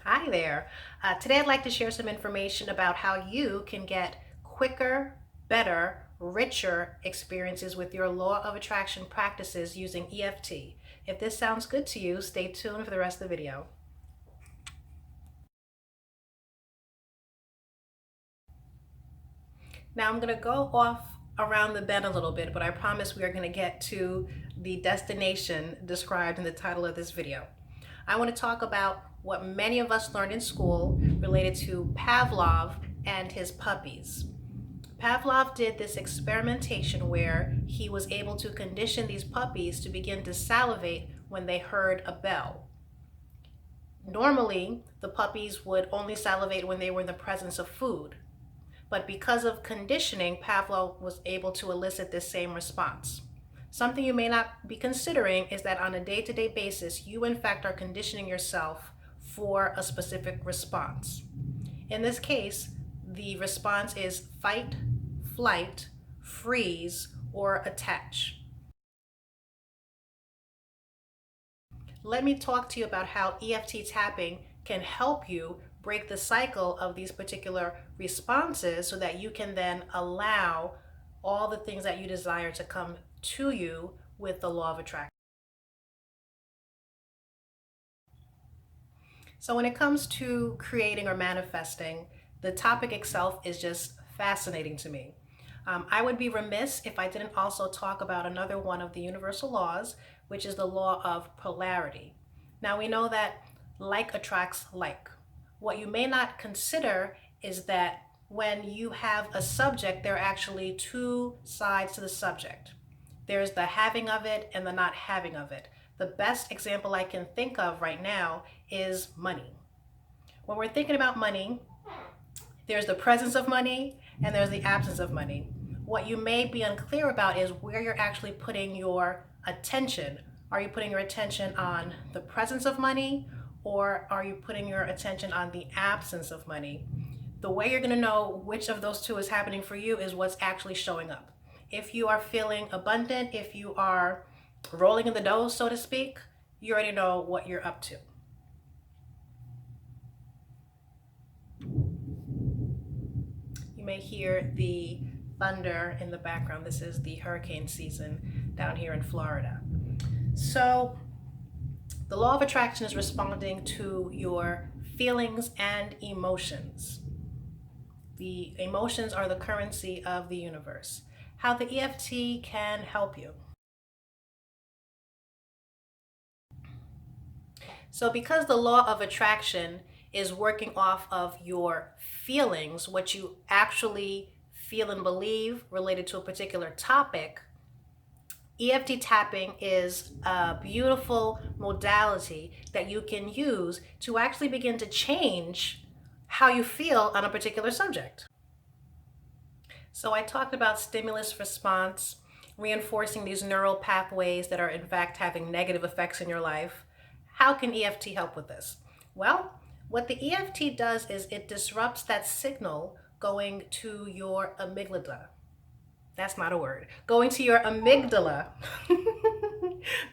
Hi there. Today I'd like to share some information about how you can get quicker, better, richer experiences with your law of attraction practices using EFT. If this sounds good to you, stay tuned for the rest of the video. Now I'm going to go off around the bend a little bit, but I promise we are going to get to the destination described in the title of this video. I want to talk about what many of us learned in school related to Pavlov and his puppies. Pavlov did this experimentation where he was able to condition these puppies to begin to salivate when they heard a bell. Normally, the puppies would only salivate when they were in the presence of food. But because of conditioning, Pavlov was able to elicit this same response. Something you may not be considering is that on a day-to-day basis, you in fact are conditioning yourself for a specific response. In this case, the response is fight, flight, freeze, or attach. Let me talk to you about how EFT tapping can help you break the cycle of these particular responses so that you can then allow all the things that you desire to come to you with the law of attraction. So when it comes to creating or manifesting, the topic itself is just fascinating to me. I would be remiss if I didn't also talk about another one of the universal laws, which is the law of polarity. Now we know that like attracts like. What you may not consider is that when you have a subject, there are actually two sides to the subject. There's the having of it and the not having of it. The best example I can think of right now is money. When we're thinking about money, there's the presence of money and there's the absence of money. What you may be unclear about is where you're actually putting your attention. Are you putting your attention on the presence of money, or are you putting your attention on the absence of money? The way you're going to know which of those two is happening for you is what's actually showing up. If you are feeling abundant, if you are rolling in the dough, so to speak, you already know what you're up to. You may hear the thunder in the background. This is the hurricane season down here in Florida. So the law of attraction is responding to your feelings and emotions. The emotions are the currency of the universe. How the EFT can help you. So because the law of attraction is working off of your feelings, what you actually feel and believe related to a particular topic, EFT tapping is a beautiful modality that you can use to actually begin to change how you feel on a particular subject. So I talked about stimulus response, reinforcing these neural pathways that are in fact having negative effects in your life. How can EFT help with this? Well, what the EFT does is it disrupts that signal going to your amygdala. That's not a word. Going to your amygdala.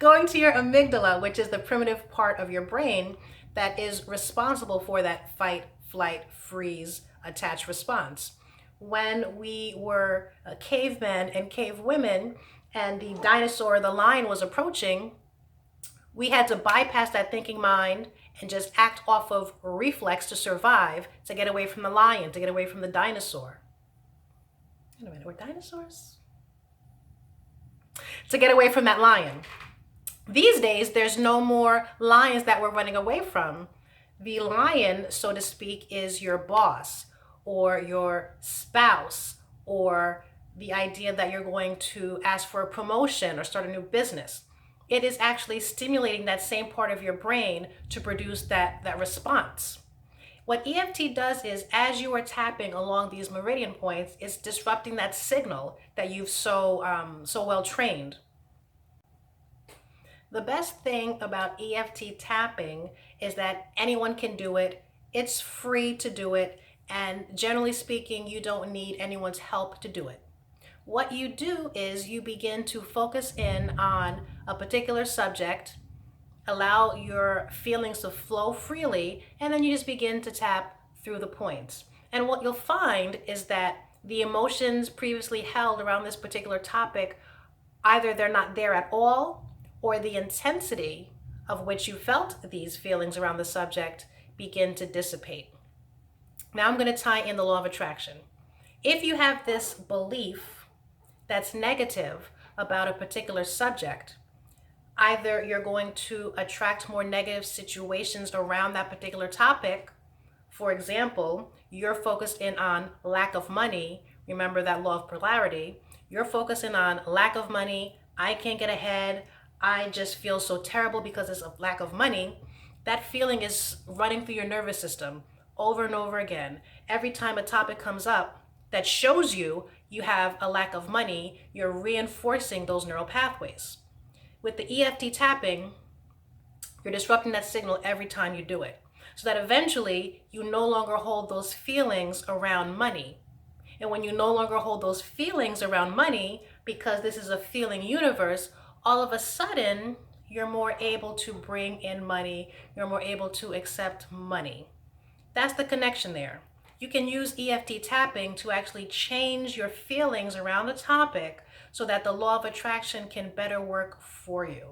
Going to your amygdala, which is the primitive part of your brain that is responsible for that fight, flight, freeze, attach response. When we were cavemen and cave women and the dinosaur, the lion, was approaching, we had to bypass that thinking mind and just act off of reflex to survive, to get away from the lion, to get away from the dinosaur. Wait a minute, were dinosaurs? To get away from that lion. These days, there's no more lions that we're running away from. The lion, so to speak, is your boss or your spouse, or the idea that you're going to ask for a promotion or start a new business. It is actually stimulating that same part of your brain to produce that response. What EFT does is, as you are tapping along these meridian points, it's disrupting that signal that you've so well trained. The best thing about EFT tapping is that anyone can do it. It's free to do it, and generally speaking, you don't need anyone's help to do it. What you do is you begin to focus in on a particular subject, Allow your feelings to flow freely, and then you just begin to tap through the points. And what you'll find is that the emotions previously held around this particular topic, either they're not there at all, or the intensity of which you felt these feelings around the subject begin to dissipate. Now I'm going to tie in the law of attraction. If you have this belief that's negative about a particular subject, either you're going to attract more negative situations around that particular topic. For example, you're focused in on lack of money. Remember that law of polarity. You're focusing on lack of money. I can't get ahead. I just feel so terrible because it's a lack of money. That feeling is running through your nervous system over and over again. Every time a topic comes up that shows you you have a lack of money, you're reinforcing those neural pathways. With the EFT tapping, you're disrupting that signal every time you do it, so that eventually you no longer hold those feelings around money. And when you no longer hold those feelings around money, because this is a feeling universe, all of a sudden you're more able to bring in money, you're more able to accept money. That's the connection there. You can use EFT tapping to actually change your feelings around a topic so that the law of attraction can better work for you.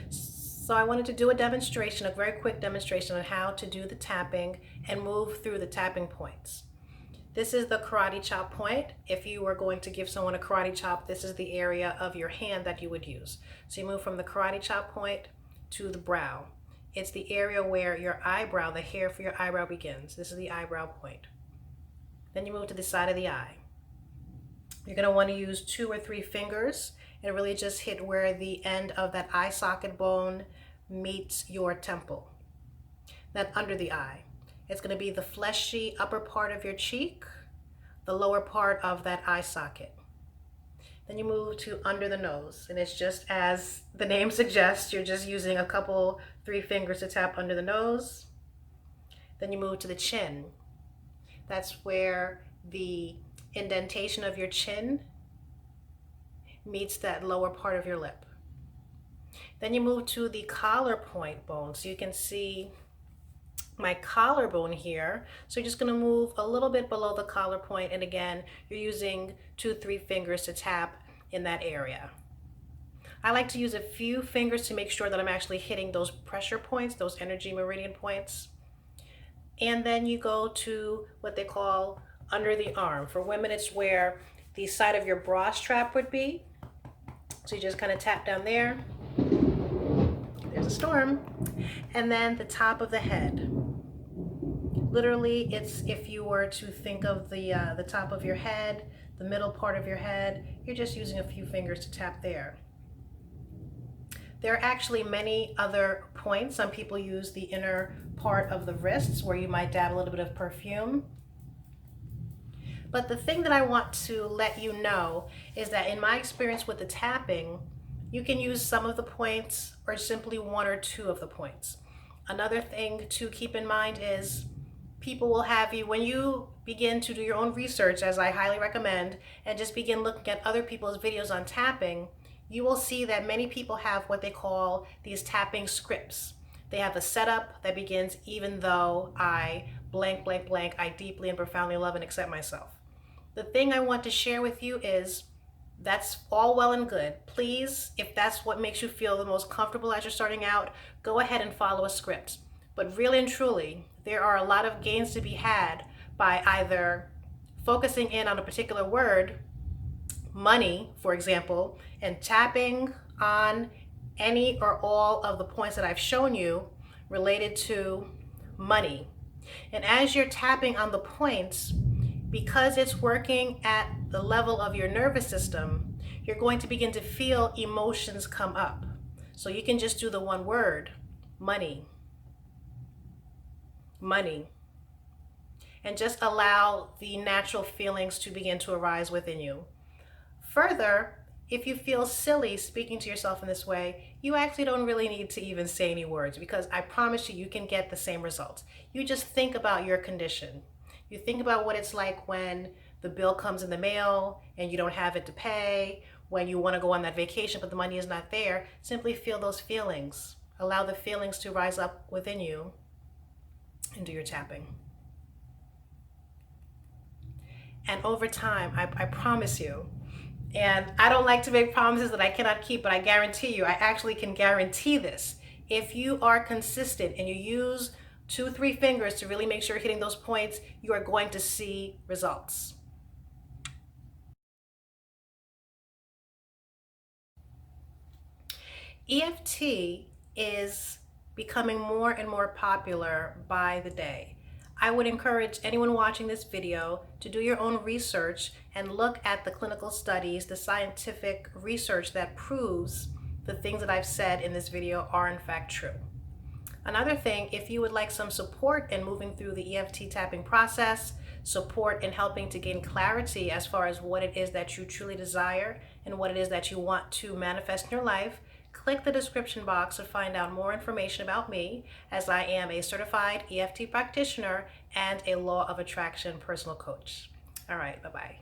So I wanted to do a demonstration, a very quick demonstration on how to do the tapping and move through the tapping points. This is the karate chop point. If you were going to give someone a karate chop, this is the area of your hand that you would use. So you move from the karate chop point to the brow. It's the area where your eyebrow, the hair for your eyebrow begins. This is the eyebrow point. Then you move to the side of the eye. You're going to want to use 2 or 3 fingers and really just hit where the end of that eye socket bone meets your temple. Then under the eye, it's going to be the fleshy upper part of your cheek, the lower part of that eye socket. Then you move to under the nose, and it's just as the name suggests, you're just using a couple, 3 fingers to tap under the nose. Then you move to the chin. That's where the indentation of your chin meets that lower part of your lip. Then you move to the collar point bone. So you can see my collarbone here. So you're just going to move a little bit below the collar point, and again, you're using 2, 3 fingers to tap in that area. I like to use a few fingers to make sure that I'm actually hitting those pressure points, those energy meridian points. And then you go to what they call under the arm. For women, it's where the side of your bra strap would be. So you just kind of tap down there. There's a storm. And then the top of the head. Literally, it's if you were to think of the top of your head, the middle part of your head, you're just using a few fingers to tap there. There are actually many other points. Some people use the inner part of the wrists where you might dab a little bit of perfume. But the thing that I want to let you know is that in my experience with the tapping, you can use some of the points or simply 1 or 2 of the points. Another thing to keep in mind is people will have you, when you begin to do your own research, as I highly recommend, and just begin looking at other people's videos on tapping, you will see that many people have what they call these tapping scripts. They have a setup that begins, even though I blank, blank, blank, I deeply and profoundly love and accept myself. The thing I want to share with you is that's all well and good. Please, if that's what makes you feel the most comfortable as you're starting out, go ahead and follow a script. But really and truly, there are a lot of gains to be had by either focusing in on a particular word, money, for example, and tapping on any or all of the points that I've shown you related to money. And as you're tapping on the points, because it's working at the level of your nervous system, you're going to begin to feel emotions come up. So you can just do the one word, money, money, and just allow the natural feelings to begin to arise within you. Further, If you feel silly speaking to yourself in this way, you actually don't really need to even say any words, because I promise you, you can get the same results. You just think about your condition. You think about what it's like when the bill comes in the mail and you don't have it to pay, when you want to go on that vacation but the money is not there. Simply feel those feelings. Allow the feelings to rise up within you and do your tapping. And over time, I promise you, and I don't like to make promises that I cannot keep, but I guarantee you, I actually can guarantee this. If you are consistent and you use 2, 3 fingers to really make sure you're hitting those points, you are going to see results. EFT is becoming more and more popular by the day. I would encourage anyone watching this video to do your own research and look at the clinical studies, the scientific research that proves the things that I've said in this video are in fact true. Another thing, if you would like some support in moving through the EFT tapping process, support in helping to gain clarity as far as what it is that you truly desire and what it is that you want to manifest in your life, click the description box to find out more information about me, as I am a certified EFT practitioner and a law of attraction personal coach. All right, bye-bye.